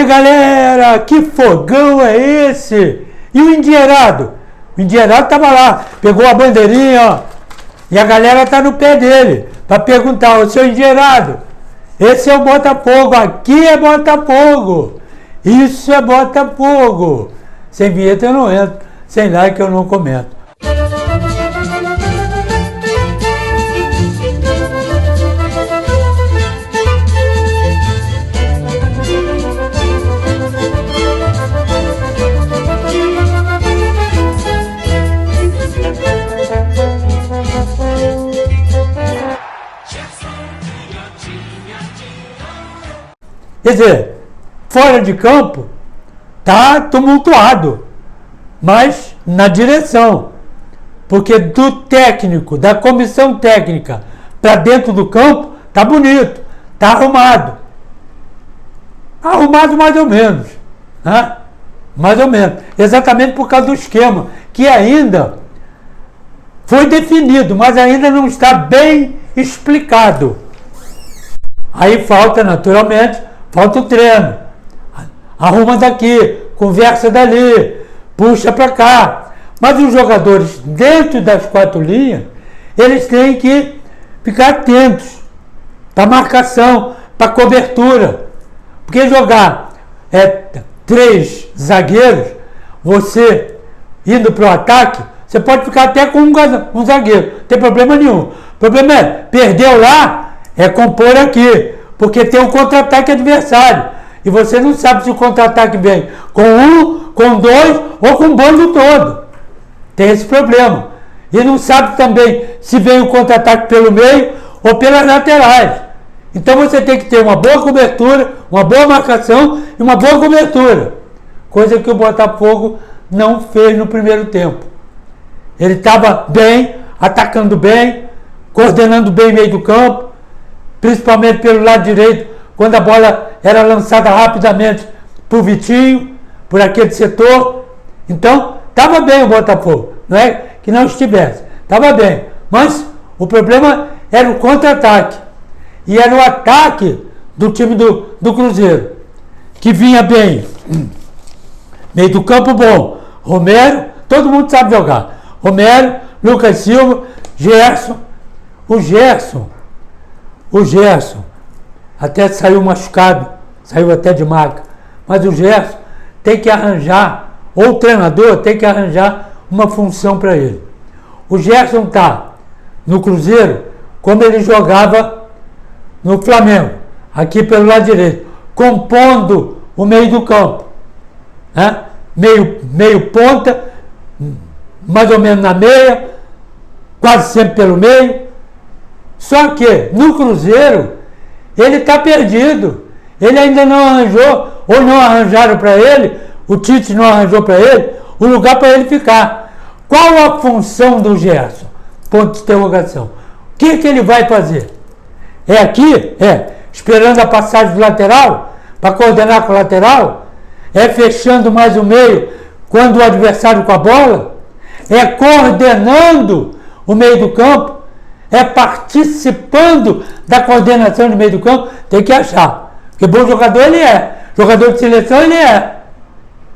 aí, galera, que fogão é esse? E o endinheirado? O endinheirado tava lá, pegou a bandeirinha, ó, e a galera tá no pé dele para perguntar: ô seu endinheirado, esse é o Botafogo, aqui é Botafogo, isso é Botafogo. Sem vinheta eu não entro, sem like eu não comento. Quer dizer, fora de campo, tá tumultuado, mas na direção, porque do técnico, da comissão técnica para dentro do campo, tá bonito, tá arrumado. Arrumado mais ou menos, né? Mais ou menos, exatamente por causa do esquema, que ainda foi definido, mas ainda não está bem explicado. Aí falta, naturalmente, falta o treino. Arruma daqui, conversa dali, puxa para cá. Mas os jogadores dentro das quatro linhas, eles têm que ficar atentos para marcação, para cobertura. Porque jogar três zagueiros, você indo para o ataque, você pode ficar até com um zagueiro, não tem problema nenhum. O problema é, perdeu lá, é compor aqui, porque tem um contra-ataque adversário. E você não sabe se o contra-ataque vem com um, com dois ou com o bonde todo. Tem esse problema. E não sabe também se vem o contra-ataque pelo meio ou pelas laterais. Então você tem que ter uma boa cobertura, uma boa marcação e uma boa cobertura. Coisa que o Botafogo não fez no primeiro tempo. Ele estava bem, atacando bem, coordenando bem o meio do campo, principalmente pelo lado direito, quando a bola era lançada rapidamente para o Vitinho, por aquele setor. Então, estava bem o Botafogo, não é que não estivesse, estava bem. Mas o problema era o contra-ataque, e era o ataque do time do Cruzeiro, que vinha bem. Meio do campo bom, Romero, todo mundo sabe jogar. Romero, Lucas Silva, Gerson. O Gerson até saiu machucado, saiu até de marca, mas o Gerson tem que arranjar, ou o treinador tem que arranjar uma função para ele. O Gerson está no Cruzeiro como ele jogava no Flamengo, aqui pelo lado direito, compondo o meio do campo, né? meio ponta, mais ou menos na meia, quase sempre pelo meio. Só que no Cruzeiro ele está perdido. Ele ainda não arranjou, ou não arranjaram para ele, o Tite não arranjou para ele, o lugar para ele ficar. Qual a função do Gerson? Ponto de interrogação. O que ele vai fazer? É aqui? Esperando a passagem do lateral, para coordenar com o lateral? É fechando mais o meio quando o adversário com a bola? É coordenando o meio do campo? É participando da coordenação do meio do campo? Tem que achar. Porque bom jogador ele é. Jogador de seleção ele é.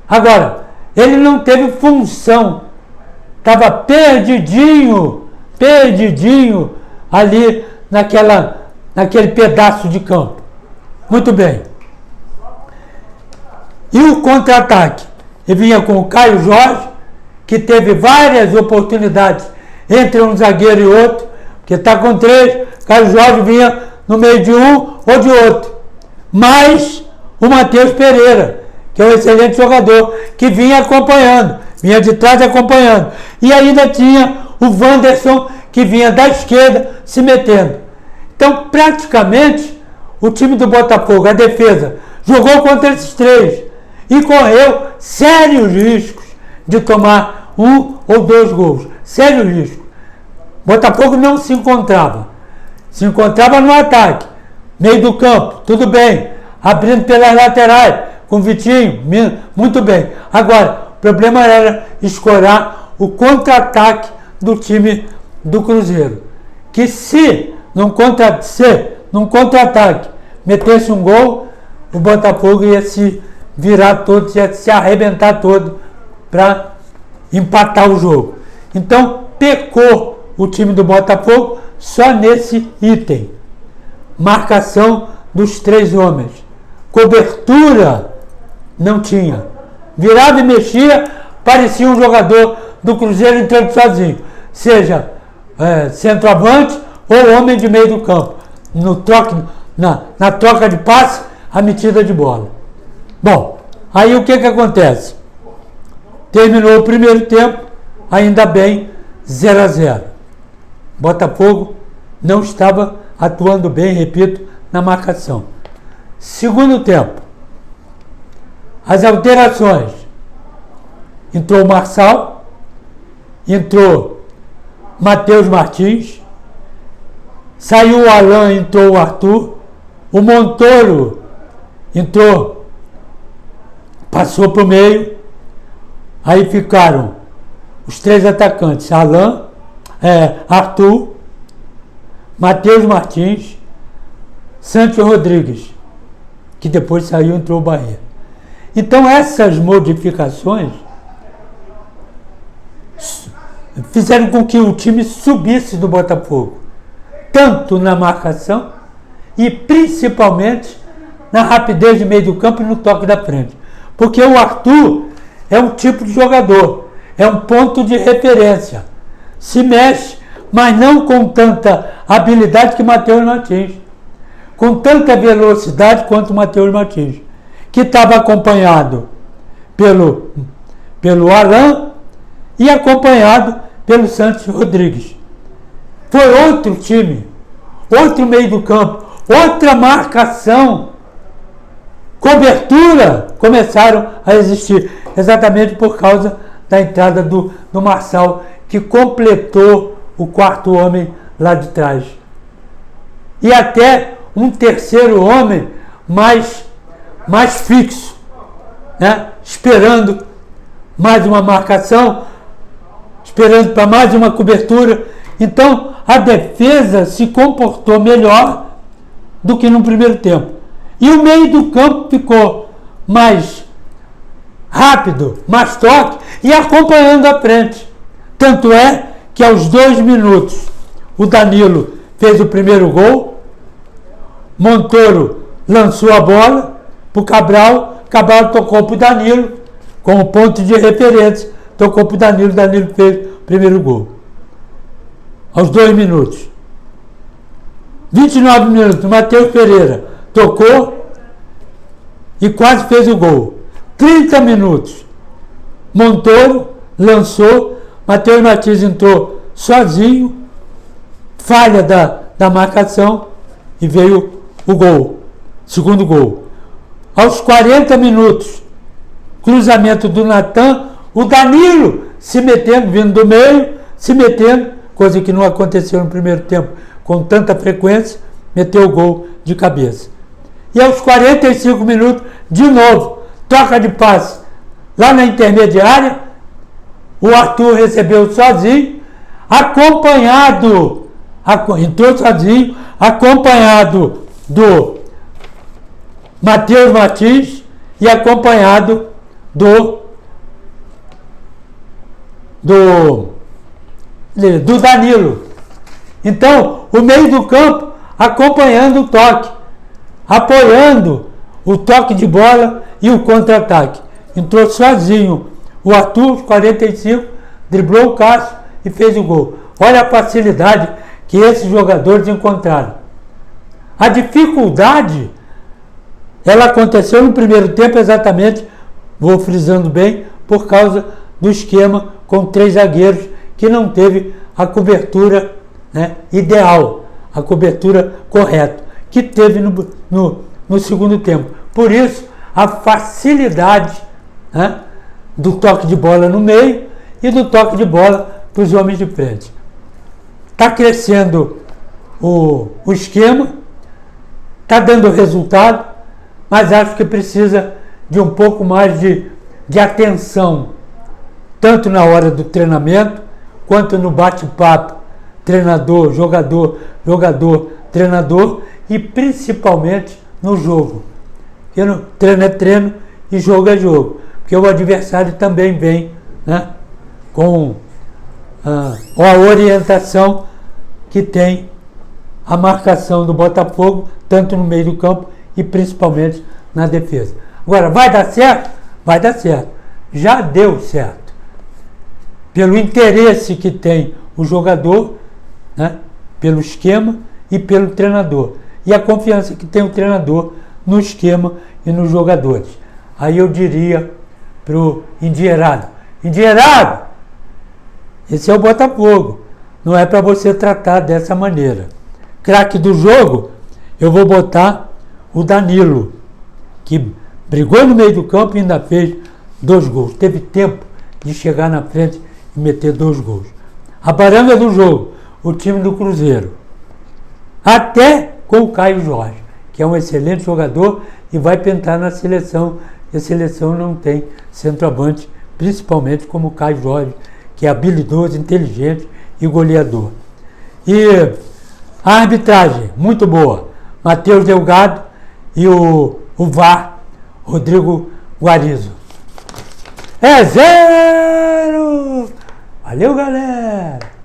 Agora, ele não teve função. Estava perdidinho ali naquele pedaço de campo. Muito bem. E o contra-ataque? Ele vinha com o Caio Jorge, que teve várias oportunidades entre um zagueiro e outro, porque está com três, Caio Jorge vinha no meio de um ou de outro. Mas o Matheus Pereira, que é um excelente jogador, que vinha acompanhando, vinha de trás acompanhando. E ainda tinha o Wanderson, que vinha da esquerda se metendo. Então, praticamente, o time do Botafogo, a defesa, jogou contra esses três e correu sérios riscos de tomar um ou dois gols. Sérios riscos. Botafogo não se encontrava. Se encontrava no ataque, meio do campo, tudo bem. Abrindo pelas laterais, com o Vitinho, muito bem. Agora, o problema era escorar o contra-ataque do time do Cruzeiro. Que se num contra-ataque metesse um gol, o Botafogo ia se virar todo, se arrebentar todo para empatar o jogo. Então, pecou o time do Botafogo só nesse item. Marcação dos 3 homens. Cobertura não tinha. Virava e mexia, parecia um jogador do Cruzeiro entrando sozinho. Seja centroavante ou homem de meio do campo. Na troca de passe, a metida de bola. Bom, aí o que acontece? Terminou o primeiro tempo, ainda bem, 0-0. Botafogo não estava atuando bem, repito, na marcação. Segundo tempo, as alterações. Entrou o Marçal, entrou Matheus Martins, saiu o Alain, entrou o Arthur, o Montoro entrou, passou para o meio, aí ficaram os 3 atacantes, Alain, Arthur, Matheus Martins, Santos Rodrigues, que depois saiu e entrou o Bahia. Então essas modificações fizeram com que o time subisse do Botafogo, tanto na marcação e principalmente na rapidez de meio do campo e no toque da frente. Porque o Arthur é um tipo de jogador, é um ponto de referência. Se mexe, mas não com tanta habilidade que Matheus Martins, com tanta velocidade quanto Matheus Martins, que estava acompanhado pelo Alain e acompanhado pelo Santos Rodrigues. Foi outro time, outro meio do campo, outra marcação, cobertura começaram a existir, exatamente por causa da entrada do Marçal, que completou o 4º homem lá de trás. E até um terceiro homem mais fixo, né? Esperando mais uma marcação, esperando para mais uma cobertura. Então, a defesa se comportou melhor do que no primeiro tempo. E o meio do campo ficou mais rápido, mais toque e acompanhando a frente. Tanto é que aos 2 minutos o Danilo fez o primeiro gol, Montoro lançou a bola para o Cabral, Cabral tocou para o Danilo, como ponto de referência, tocou para o Danilo fez o primeiro gol. Aos 2 minutos. 29 minutos, Matheus Pereira tocou e quase fez o gol. 30 minutos, Montoro lançou, Matheus Martins entrou sozinho, falha da marcação e veio o gol, segundo gol. Aos 40 minutos, cruzamento do Natan, o Danilo se metendo, vindo do meio, se metendo, coisa que não aconteceu no primeiro tempo com tanta frequência, meteu o gol de cabeça. E aos 45 minutos, de novo, troca de passe lá na intermediária, o Arthur recebeu sozinho, entrou sozinho, acompanhado do Matheus Martins e acompanhado do Danilo. Então, o meio do campo acompanhando o toque, apoiando o toque de bola e o contra-ataque. Entrou sozinho o Arthur, 45, driblou o Cássio e fez o gol. Olha a facilidade que esses jogadores encontraram. A dificuldade, ela aconteceu no primeiro tempo exatamente, vou frisando bem, por causa do esquema com 3 zagueiros, que não teve a cobertura, né, ideal, a cobertura correta, que teve no segundo tempo. Por isso, a facilidade, né, do toque de bola no meio e do toque de bola para os homens de frente. Está crescendo o esquema, está dando resultado, mas acho que precisa de um pouco mais de atenção, tanto na hora do treinamento, quanto no bate-papo, treinador, jogador, treinador, e principalmente no jogo. Treino é treino e jogo é jogo. Porque o adversário também vem, né, com a orientação que tem a marcação do Botafogo, tanto no meio do campo e principalmente na defesa. Agora, vai dar certo? Vai dar certo. Já deu certo. Pelo interesse que tem o jogador, né, pelo esquema e pelo treinador. E a confiança que tem o treinador no esquema e nos jogadores. Aí eu diria pro endinheirado: endinheirado, esse é o Botafogo. Não é para você tratar dessa maneira. Craque do jogo, eu vou botar o Danilo, que brigou no meio do campo e ainda fez 2 gols. Teve tempo de chegar na frente e meter 2 gols. A baranga do jogo, o time do Cruzeiro. Até com o Caio Jorge, que é um excelente jogador e vai tentar na seleção. E a seleção não tem centroavante, principalmente como o Caio Jorge, que é habilidoso, inteligente e goleador. E a arbitragem, muito boa. Matheus Delgado e o VAR, Rodrigo Guarizo. É 0! Valeu, galera!